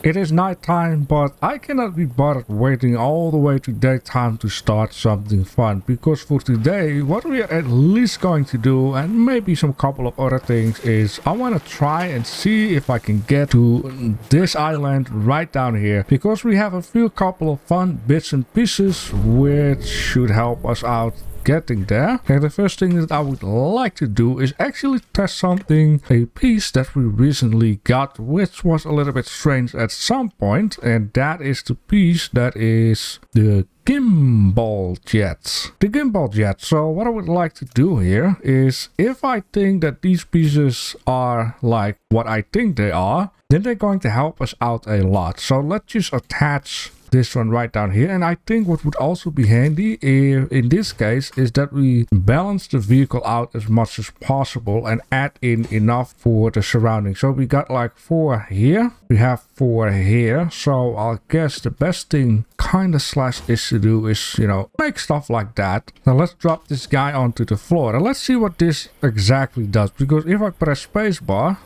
It is nighttime, but I cannot be bothered waiting all the way to daytime to start something fun, because for today what we are at least going to do, and maybe some couple of other things, is I want to try and see if I can get to this island right down here, because we have a few couple of fun bits and pieces which should help us out getting there. Okay, the first thing that I would like to do is actually test something, a piece that we recently got, which was a little bit strange at some point, and that is the piece that is the gimbal jet. The gimbal jet. So what I would like to do here is, if I think that these pieces are like what I think they are, then they're going to help us out a lot. So let's just attach this one right down here. And I think what would also be handy in this case is that we balance the vehicle out as much as possible and add in enough for the surrounding. So we got like 4 here, we have 4 here, so I guess the best thing kind of slash is to do is, you know, make stuff like that. Now let's drop this guy onto the floor and let's see what this exactly does, because if I press spacebar,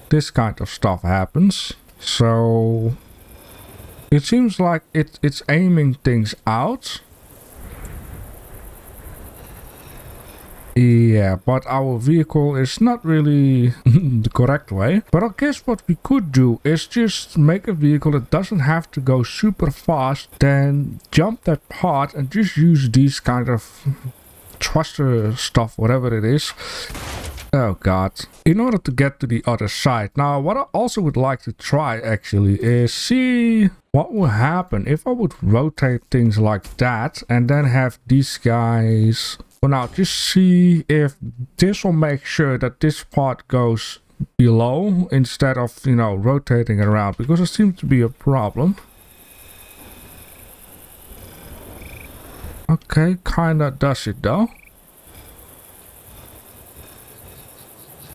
this kind of stuff happens. So it seems like it's aiming things out. Yeah, but our vehicle is not really the correct way. But I guess what we could do is just make a vehicle that doesn't have to go super fast, then jump that part and just use these kind of thruster stuff, whatever it is. Oh god. In order to get to the other side. Now what I also would like to try actually is see what will happen if I would rotate things like that and then have these guys. For now, just see if this will make sure that this part goes below instead of, you know, rotating it around, because it seems to be a problem. Okay, kinda does it though.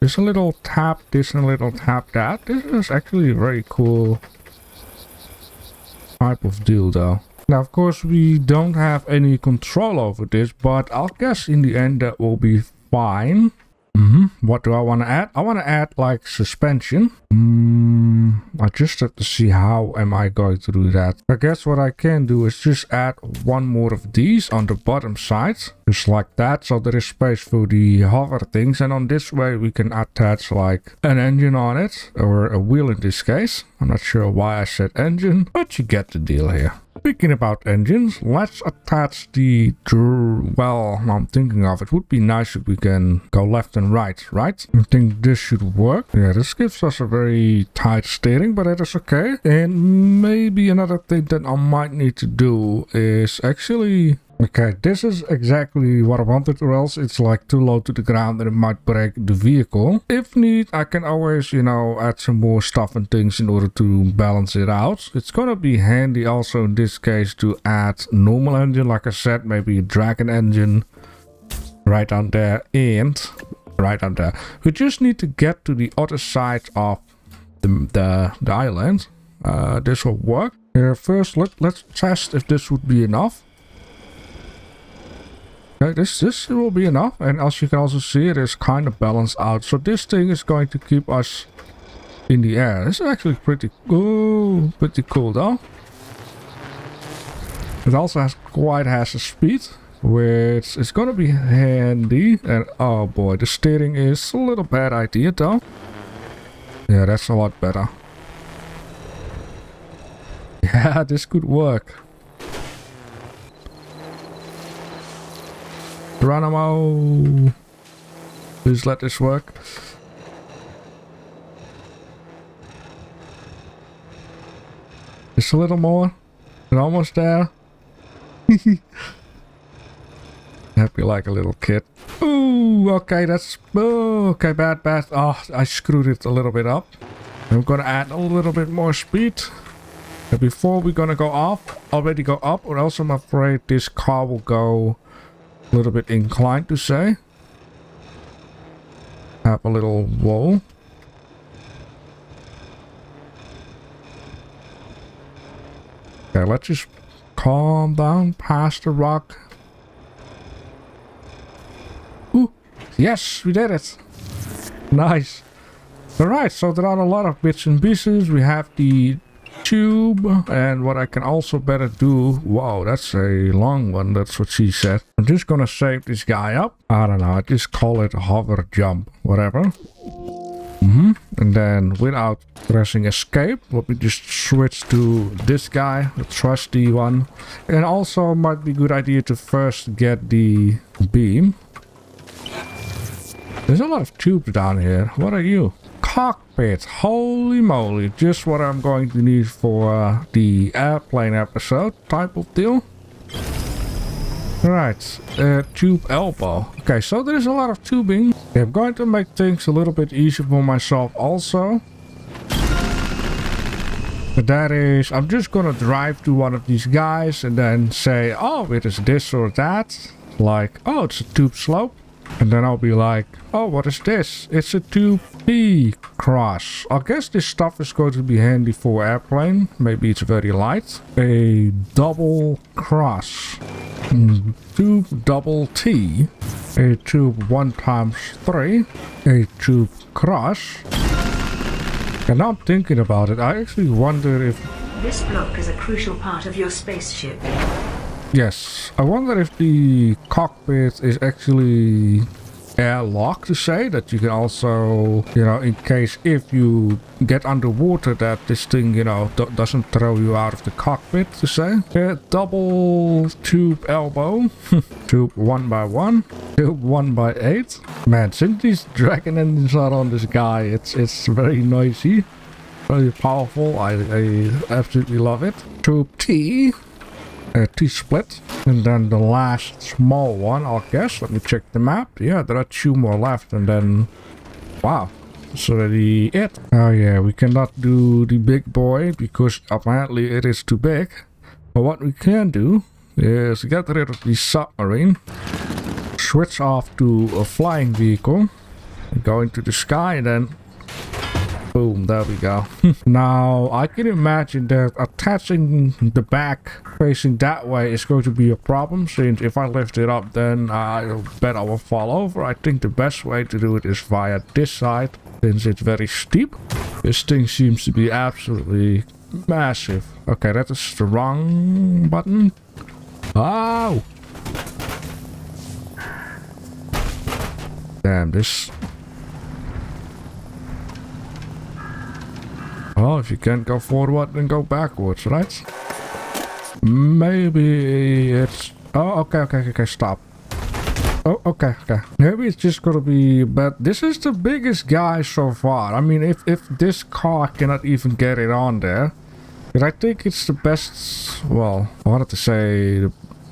There's a little tap this and a little tap that. This is actually a very cool type of deal though. Now of course we don't have any control over this, but I'll guess in the end that will be fine. What do I want to add? I want to add like suspension. I just have to see how am I going to do that. I guess what I can do is just add one more of these on the bottom side, just like that, so there is space for the hover things, and on this way we can attach like an engine on it, or a wheel in this case. I'm not sure why I said engine, but you get the deal here. Speaking about engines, let's attach the, well, I'm thinking of it would be nice if we can go left and right? I think this should work. Yeah, this gives us a very tight steering, but that is okay. And maybe another thing that I might need to do is actually... Okay, this is exactly what I wanted, or else it's like too low to the ground and it might break the vehicle. If need, I can always, you know, add some more stuff and things in order to balance it out. It's gonna be handy also in this case to add normal engine, like I said, maybe a dragon engine right down there and right down there. We just need to get to the other side of the island. This will work. First, let's test if this would be enough. Okay, this will be enough, and as you can also see, it is kind of balanced out. So this thing is going to keep us in the air. This is actually pretty cool though. It also has a speed, which is going to be handy. And oh boy, the steering is a little bad idea though. Yeah, that's a lot better. Yeah, this could work. Geronimo, please let this work. Just a little more. We're almost there. Happy like a little kid. Ooh, okay, that's... Oh, okay, bad. Oh, I screwed it a little bit up. I'm gonna add a little bit more speed. And before we're gonna go up, already go up, or else I'm afraid this car will go... a little bit inclined to say. Have a little wall. Okay, let's just calm down past the rock. Ooh, yes, we did it. Nice. Alright, so there are a lot of bits and pieces. We have the tube, and what I can also better do, wow, that's a long one, that's what she said. I'm just gonna save this guy up. I don't know, I just call it a hover jump, whatever. And then without pressing escape, let me just switch to this guy, the trusty one. And also might be a good idea to first get the beam. There's a lot of tubes down here. What are you? Cockpit. Holy moly. Just what I'm going to need for the airplane episode type of deal. Right. Tube elbow. Okay, so there's a lot of tubing. I'm going to make things a little bit easier for myself also. But that is, I'm just gonna drive to one of these guys and then say, oh, it is this or that. Like, oh, it's a tube slope. And then I'll be like, oh, what is this? It's a 2P cross. I guess this stuff is going to be handy for airplane. Maybe it's very light. A double cross. Tube double T. A tube 1x3. A tube cross. And now I'm thinking about it. I actually wonder if... This block is a crucial part of your spaceship. Yes, I wonder if the cockpit is actually airlocked, to say that you can also, you know, in case if you get underwater, that this thing, you know, doesn't throw you out of the cockpit, to say. Double tube elbow, tube 1x1, tube 1x8. Man, since these dragon engines are on this guy, it's very noisy, very powerful. I absolutely love it. Tube T. T-split, and then the last small one, I guess. Let me check the map. Yeah, there are 2 more left, and then wow, that's already it. Oh yeah, we cannot do the big boy because apparently it is too big. But what we can do is get rid of the submarine, switch off to a flying vehicle, go into the sky, and then boom, there we go. Now, I can imagine that attaching the back facing that way is going to be a problem, since if I lift it up, then I bet I will fall over. I think the best way to do it is via this side, since it's very steep. This thing seems to be absolutely massive. Okay, that is the wrong button. Oh! Damn, this... Oh, if you can't go forward, then go backwards, right? Maybe it's... Oh, okay, stop. Oh, okay. Maybe it's just gonna be... But this is the biggest guy so far. I mean, if this car cannot even get it on there, but I think it's the best... Well, I wanted to say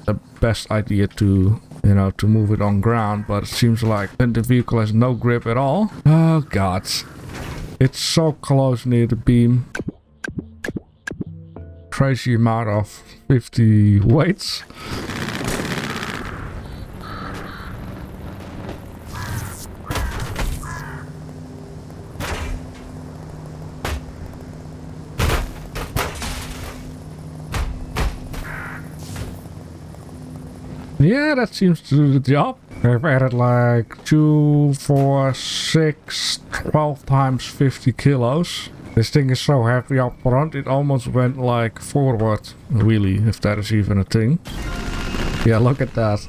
the best idea to... You know, to move it on ground, but it seems like the vehicle has no grip at all. Oh, God. It's so close near the beam. Crazy amount of 50 weights. Yeah, that seems to do the job. I've added like 2, 4, 6, 12 times 50 kilos. This thing is so heavy up front, it almost went like forward, really, if that is even a thing. Yeah, look at that.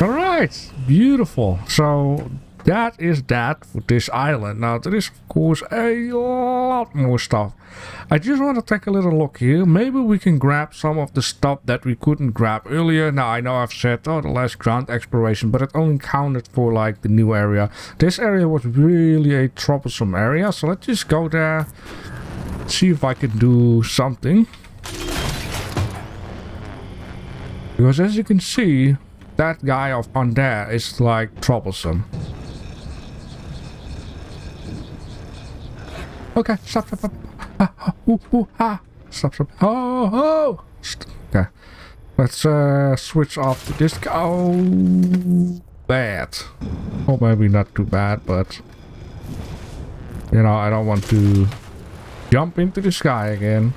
Alright, beautiful. So that is that for this island. Now there is of course a lot more stuff. I just want to take a little look here. Maybe we can grab some of the stuff that we couldn't grab earlier. Now I know I've said, oh, the last ground exploration, but it only counted for like the new area. This area was really a troublesome area, so let's just go there, see if I can do something. Because as you can see, that guy on there is like troublesome. Okay, stop. Stop. Oh. Okay. Let's switch off to this guy. Oh, bad. Or maybe not too bad, but you know, I don't want to jump into the sky again.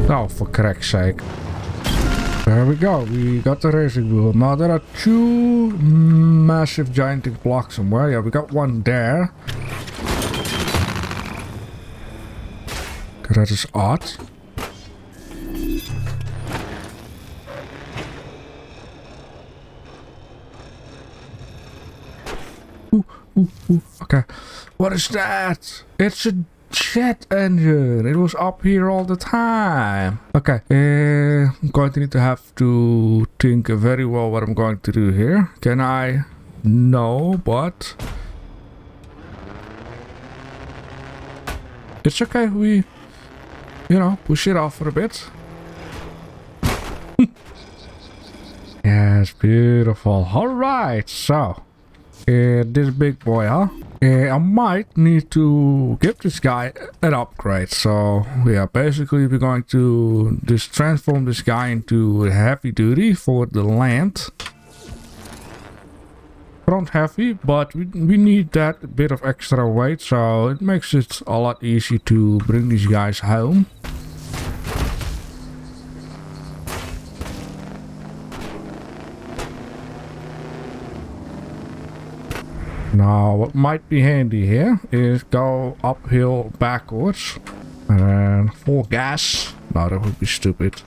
Oh, for correct's sake. There we go. We got the racing wheel. Now there are two massive gigantic blocks somewhere. Yeah, we got one there. Okay, that is odd. Ooh, okay. What is that? It's a jet engine. It was up here all the time. Okay. I'm going to need to have to think very well what I'm going to do here. Can I? No, but it's okay. We, push it off for a bit. Yes, beautiful. All right, so this big boy, huh? I might need to give this guy an upgrade. So yeah, basically we're going to just transform this guy into heavy duty for the land. Front heavy, but we need that bit of extra weight, so it makes it a lot easier to bring these guys home. Now, what might be handy here is go uphill backwards and full gas. No, that would be stupid.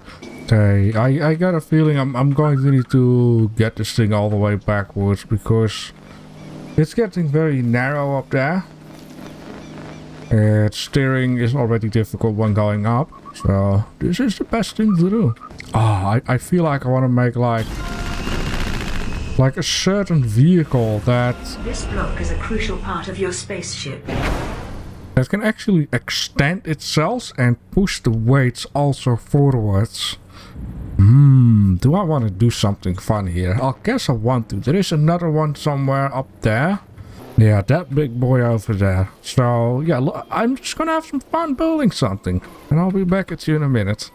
Okay, I got a feeling I'm going to need to get this thing all the way backwards because it's getting very narrow up there. Steering is already difficult when going up, so this is the best thing to do. I feel like I want to make like a certain vehicle that This block is a crucial part of your spaceship. that can actually extend itself and push the weights also forwards. Do I want to do something fun here? I guess I want to. There is another one somewhere up there. Yeah, that big boy over there. So yeah, look, I'm just gonna have some fun building something, and I'll be back at you in a minute.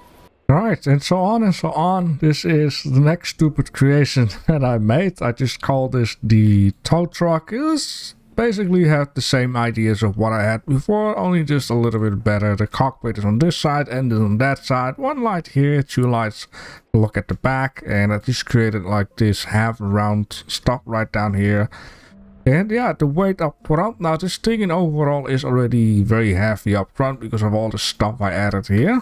Right, and so on and so on. This is the next stupid creation that I made. I just called this the tow truck. It was basically had the same ideas of what I had before, only just a little bit better. The cockpit is on this side and on that side. One light here, two lights to look at the back, and I just created like this half round stop right down here. And yeah, the weight up front. Now this thing in overall is already very heavy up front because of all the stuff I added here.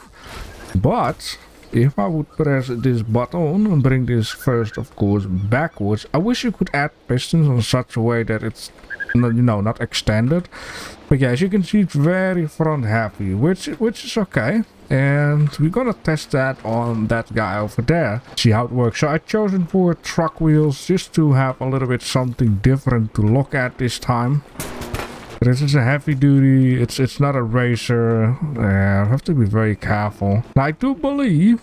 But if I would press this button and bring this first, of course, backwards, I wish you could add pistons in such a way that it's, not extended. But yeah, as you can see, it's very front heavy, which is okay. And we're gonna test that on that guy over there, see how it works. So I chosen for truck wheels just to have a little bit something different to look at this time. This is a heavy duty, it's not a racer. I have to be very careful. Now I do believe,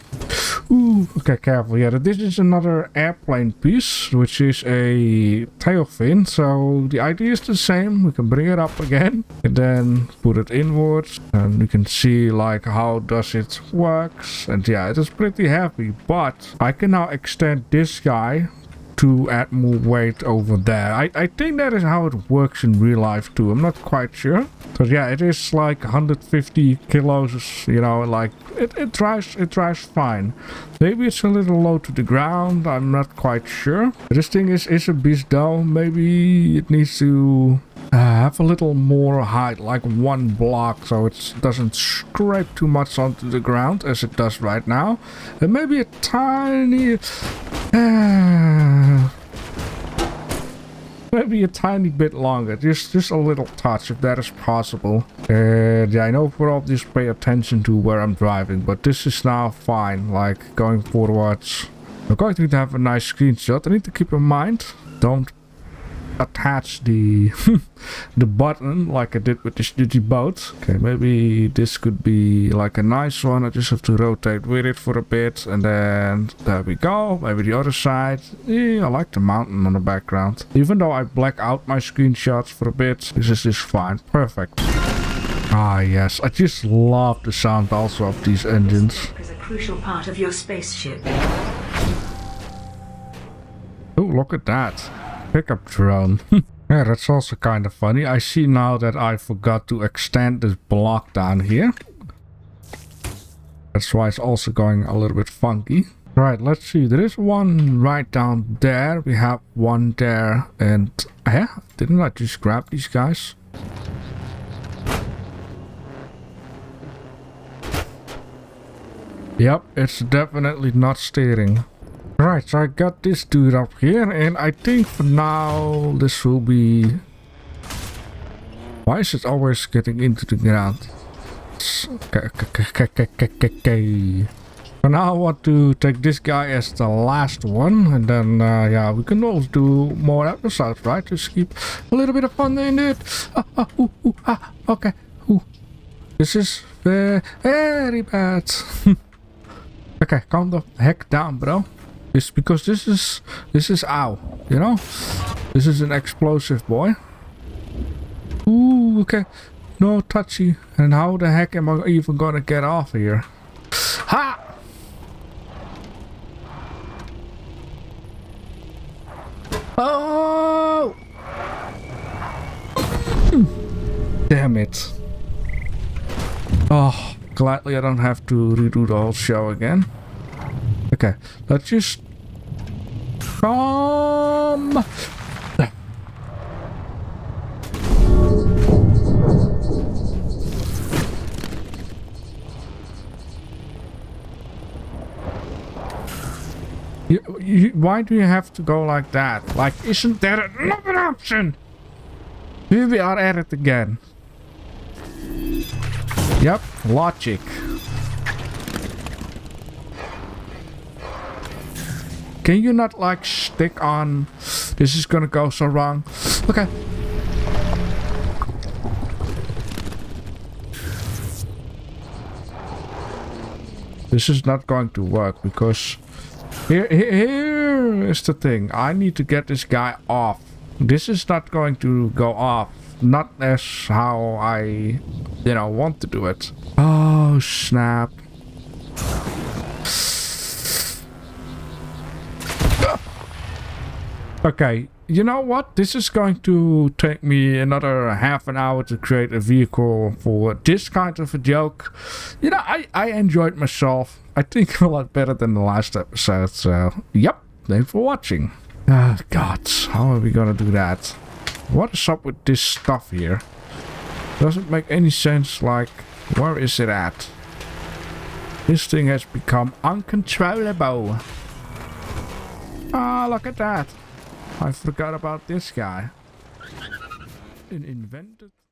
okay, careful. Yeah, this is another airplane piece, which is a tailfin. So the idea is the same. We can bring it up again and then put it inwards, and we can see like how does it works. And yeah, it is pretty heavy, but I can now extend this guy to add more weight over there. I think that is how it works in real life too. I'm not quite sure. So yeah, it is like 150 kilos, like it drives fine. Maybe it's a little low to the ground. I'm not quite sure. This thing is a beast though. Maybe it needs to have a little more height, like one block, so it doesn't scrape too much onto the ground as it does right now. And maybe a tiny maybe a tiny bit longer, just a little touch if that is possible. And yeah, I know for all this pay attention to where I'm driving, but this is now fine. Like going forwards, I'm going to have a nice screenshot. I need to keep in mind, don't attach the the button like I did with the boat. Okay, maybe this could be like a nice one. I just have to rotate with it for a bit, and then there we go. Maybe the other side. Yeah, I like the mountain on the background. Even though I black out my screenshots for a bit, this is just fine. Perfect. Ah yes, I just love the sound also of these engines. This is a crucial part of your spaceship. Oh, look at that. Pickup drone. Yeah, that's also kind of funny. I see now that I forgot to extend this block down here. That's why it's also going a little bit funky. Right, let's see. There is one right down there. We have one there. And yeah, didn't I just grab these guys? Yep, it's definitely not steering. Right, so I got this dude up here, and I think for now this will be... Why is it always getting into the ground? Okay. For now I want to take this guy as the last one, and then yeah, we can always do more episodes, right? Just keep a little bit of fun in it. Okay. This is very bad. Okay, calm the heck down, bro. It's because this is ow, you know? This is an explosive, boy. Ooh, okay. No touchy. And how the heck am I even gonna get off here? Ha! Oh! Damn it. Oh, gladly I don't have to redo the whole show again. Okay, let's just come. Why do you have to go like that? Like, isn't there another option? Here we are at it again. Yep, logic. Can you not like stick on? This is gonna go so wrong. Okay. This is not going to work because here is the thing. I need to get this guy off. This is not going to go off. Not as how I, want to do it. Oh, snap. Okay, you know what? This is going to take me another half an hour to create a vehicle for this kind of a joke. I enjoyed myself. I think a lot better than the last episode. So, yep. Thanks for watching. Oh, God. How are we gonna do that? What is up with this stuff here? Doesn't make any sense. Like, where is it at? This thing has become uncontrollable. Ah, look at that. I forgot about this guy. An invented